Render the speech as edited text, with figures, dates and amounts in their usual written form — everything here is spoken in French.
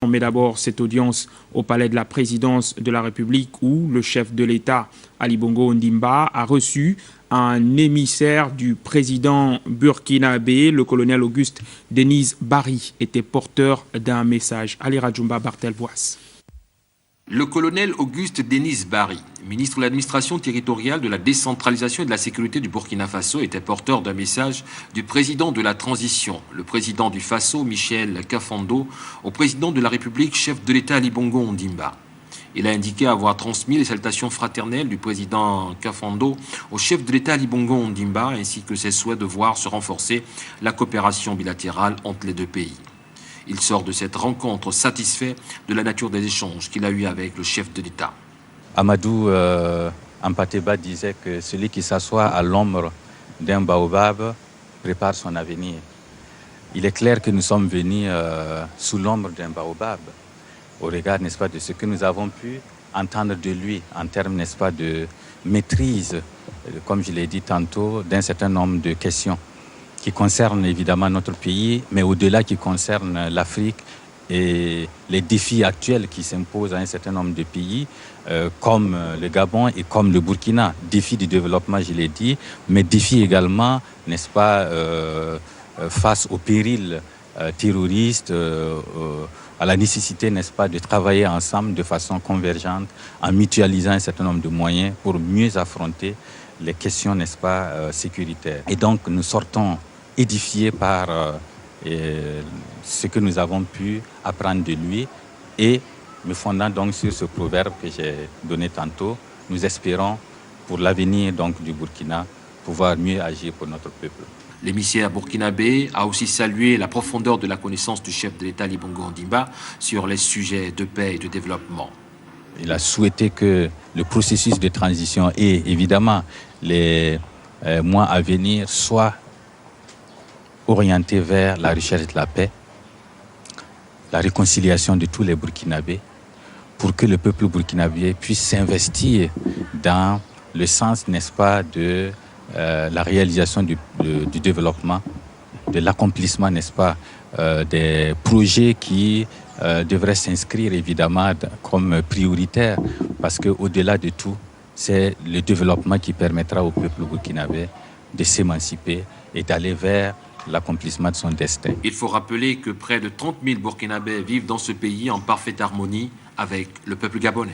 On met d'abord cette audience au palais de la présidence de la République où le chef de l'État, Ali Bongo Ondimba, a reçu un émissaire du président burkinabé, le colonel Auguste Denise Barry, était porteur d'un message. Ali Radjoumba Bartel-Boisse. Le colonel Auguste Denise Barry, ministre de l'administration territoriale, de la décentralisation et de la sécurité du Burkina Faso, était porteur d'un message du président de la transition, le président du Faso, Michel Kafando, au président de la République, chef de l'État Ali Bongo Ondimba. Il a indiqué avoir transmis les salutations fraternelles du président Kafando au chef de l'État Ali Bongo Ondimba, ainsi que ses souhaits de voir se renforcer la coopération bilatérale entre les deux pays. Il sort de cette rencontre satisfait de la nature des échanges qu'il a eus avec le chef de l'État. Amadou Ampateba disait que celui qui s'assoit à l'ombre d'un baobab prépare son avenir. Il est clair que nous sommes venus sous l'ombre d'un baobab, au regard, n'est-ce pas, de ce que nous avons pu entendre de lui en termes, n'est-ce pas, de maîtrise, comme je l'ai dit tantôt, d'un certain nombre de questions qui concernent évidemment notre pays, mais au-delà qui concernent l'Afrique et les défis actuels qui s'imposent à un certain nombre de pays, comme le Gabon et comme le Burkina. Défis du développement, je l'ai dit, mais défis également, n'est-ce pas, face aux périls terroristes, à la nécessité, n'est-ce pas, de travailler ensemble de façon convergente, en mutualisant un certain nombre de moyens pour mieux affronter les questions, n'est-ce pas, sécuritaires. Et donc, nous sortons édifiés par ce que nous avons pu apprendre de lui et me fondant donc sur ce proverbe que j'ai donné tantôt, nous espérons pour l'avenir donc du Burkina pouvoir mieux agir pour notre peuple. L'émissaire burkinabé a aussi salué la profondeur de la connaissance du chef de l'État Ali Bongo Ondimba sur les sujets de paix et de développement. Il a souhaité que le processus de transition et évidemment les mois à venir soient orientés vers la recherche de la paix, la réconciliation de tous les Burkinabés, pour que le peuple burkinabé puisse s'investir dans le sens, n'est-ce pas, de la réalisation du développement, de l'accomplissement, n'est-ce pas, des projets qui devraient s'inscrire évidemment comme prioritaires, parce qu'au-delà de tout, c'est le développement qui permettra au peuple burkinabé de s'émanciper et d'aller vers l'accomplissement de son destin. Il faut rappeler que près de 30 000 Burkinabés vivent dans ce pays en parfaite harmonie avec le peuple gabonais.